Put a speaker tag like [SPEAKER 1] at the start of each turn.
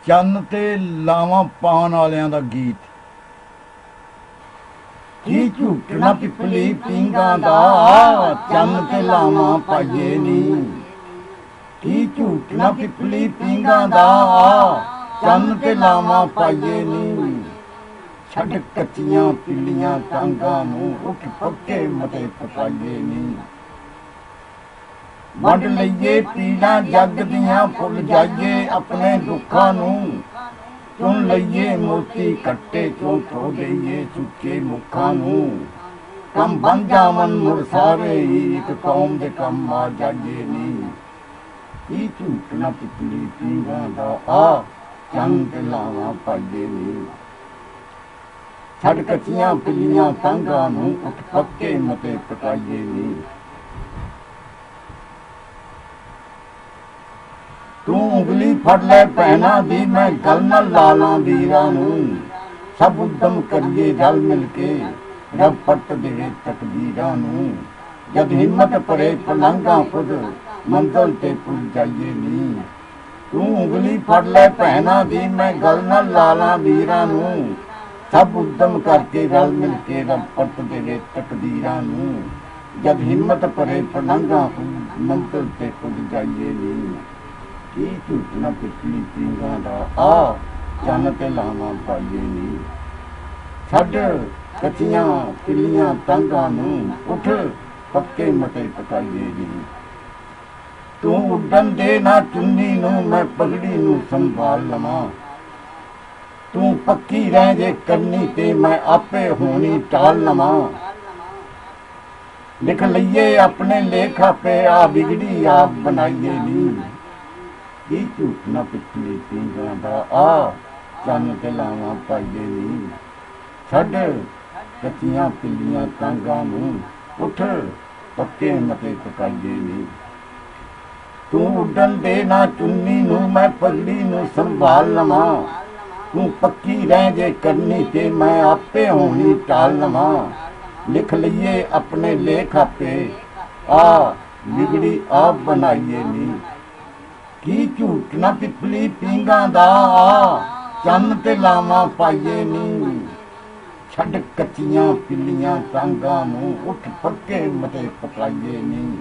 [SPEAKER 1] ਚੰਨ ਤੇ ਲਾਵਾਂ ਪਾਉਣ ਵਾਲਿਆਂ ਦਾ ਗੀਤ। ਕੀ ਝੂਟਣਾ ਪਿਪਲੀ ਪੀਂਘਾਂ ਦਾ, ਚੰਨ ਤੇ ਲਾਵਾਂ ਪਾਈਏ ਨੀ। ਕੀ ਝੂਟਣਾ ਪਿਪਲੀ ਪੀਂਘਾਂ ਦਾ, ਚੰਨ ਤੇ ਲਾਵਾਂ ਪਾਈਏ ਨੀ। ਛੱਡ ਕੱਚੀਆਂ ਪਿੱਲੀਆਂ ਟਾਂਗਾਂ ਨੂੰ, ਉੱਠ ਪੱਕੇ ਮਤੇ ਪਕਾਈਏ ਨੀ। ਵੰਡ ਲਈਏ ਪੀੜਾਂ ਜੱਗ ਦੀਆਂ, ਭੁੱਲ ਜਾਈਏ ਆਪਣੇ ਦੁੱਖਾਂ ਨੂੰ। ਚੁਣ ਲਈਏ ਮੋਤੀ ਕੱਟੇ ਚੋਂ, ਧੋ ਦਈਏ ਸੁੱਚੇ ਮੁੱਖਾਂ ਨੂੰ। ਕੰਮ ਬਣ ਜਾਵਨ ਮੁੜ ਸਾਰੇ ਹੀ, ਇੱਕ ਕੌਮ ਦੇ ਕੰਮ ਆ ਜਾਈਏ ਨੀ। ਕੀ ਝੂਟਣਾ ਪਿਪਲੀ ਪੀਂਘਾਂ ਦਾ, ਆ ਚੰਨ ਤੇ ਲਾਵਾਂ ਪਾਈਏ ਨੀ। ਛੱਡ ਕੱਚੀਆਂ ਪਿੱਲੀਆਂ ਟਾਂਗਾਂ ਨੂੰ, ਉੱਠ ਪੱਕੇ ਮਤੇ ਪਕਾਈਏ ਨੀ। ਤੂੰ ਉਂਗਲੀ ਫੜ ਲੈ ਭੈਣਾਂ ਦੀ, ਮੈਂ ਗਲ ਨਾਲ ਲਾ ਲਾਂ ਵੀਰਾਂ ਨੂੰ। ਸਭ ਉਦਮ ਕਰੀਏ ਰਲ ਮਿਲ ਕੇ, ਰੱਬ ਪੱਟ ਦੇਵੇ ਤਕਦੀਰਾਂ ਨੂੰ। ਜਦ ਹਿੰਮਤ ਭਰੇ ਪਲਾਂਘਾਂ ਖੁਦ, ਮੰਜ਼ਲ ਤੇ ਪੁੱਜ ਜਾਈਏ ਨੀ। ਤੂੰ ਉਂਗਲੀ ਫੜ ਲੈ ਭੈਣਾਂ ਦੀ, ਮੈਂ ਗਲ ਨਾਲ ਲਾ ਲਾਂ ਵੀਰਾਂ ਨੂੰ। ਸਭ ਉਦਮ ਕਰਕੇ ਰਲ ਮਿਲ ਕੇ, ਰੱਬ ਪੱਟ ਦੇਵੇ ਤਕਦੀਰਾਂ ਨੂੰ। ਜਦ ਹਿੰਮਤ ਭਰੇ ਪਲਾਂਘਾਂ ਖੁਦ, ਮੰਜ਼ਲ ਤੇ ਪੁੱਜ ਜਾਈਏ ਨੀ। ਕੀ ਝੂਟਣਾ ਪਿਪਲੀ ਪੀਂਘਾਂ ਦਾ, ਆ ਚੰਨ ਤੇ ਲਾਵਾਂ ਪਾਈਏ ਨੀ। ਛੱਡ ਕੱਚੀਆਂ ਪਿੱਲੀਆਂ ਟਾਂਗਾਂ ਨੂੰ, ਉੱਠ ਪੱਕੇ ਮਤੇ ਪਕਾਈਏ ਨੀ। ਤੂੰ ਉੱਡਣ ਦੇ ਨਾ ਚੁੰਨੀ ਨੂੰ, ਮੈਂ ਪਗੜੀ ਨੂੰ ਸੰਭਾਲ ਲਵਾਂ। ਤੂੰ ਪੱਕੀ ਰਹਿ ਜੇ ਕਰਨੀ ਤੇ, ਮੈਂ ਆਪੇ ਹੋਣੀ ਟਾਲ ਲਵਾਂ। ਲਿਖ ਲਈਏ ਆਪਣੇ ਲੇਖ ਆਪੇ, ਆ ਵਿਗੜੀ ਆਪ ਬਣਾਈਏ ਨੀ। ਕੀ ਝੂਟਣਾ ਪਿਪਲੀ ਪੀਂਘਾਂ ਦਾ, ਆ ਚੰਨ ਤੇ ਲਾਵਾਂ ਪਾਈਏ ਨੀ। ਛੱਡ ਕੱਚੀਆਂ ਪਿੱਲੀਆਂ ਟਾਂਗਾਂ ਨੂੰ, ਉੱਠ ਪੱਕੇ ਮਤੇ ਪਕਾਈਏ ਨੀ। ਤੂੰ ਉੱਡਣ ਦੇ ਨਾ ਚੁੰਨੀ ਨੂੰ, ਮੈਂ ਪਗੜੀ ਨੂੰ ਸੰਭਾਲ ਲਵਾਂ। ਤੂੰ ਪੱਕੀ ਰਹਿ ਜੇ ਕਰਨੀ ਤੇ, ਮੈਂ ਆਪੇ ਹੋਣੀ ਟਾਲ ਲਵਾਂ। ਲਿਖ ਲਈਏ ਆਪਣੇ ਲੇਖ ਆਪੇ, ਆ ਵਿਗੜੀ ਆਪ ਬਣਾਈਏ ਨੀ। ਕੀ ਝੂਟਣਾ ਪਿਪਲੀ ਪੀਂਘਾਂ ਦਾ, ਆ ਚੰਨ ਤੇ ਲਾਵਾਂ ਪਾਈਏ ਨੀ। ਛੱਡ ਕੱਚੀਆਂ ਪਿੱਲੀਆਂ ਟਾਂਗਾਂ ਨੂੰ, ਉੱਠ ਪੱਕੇ ਮਤੇ ਪਕਾਈਏ ਨੀ।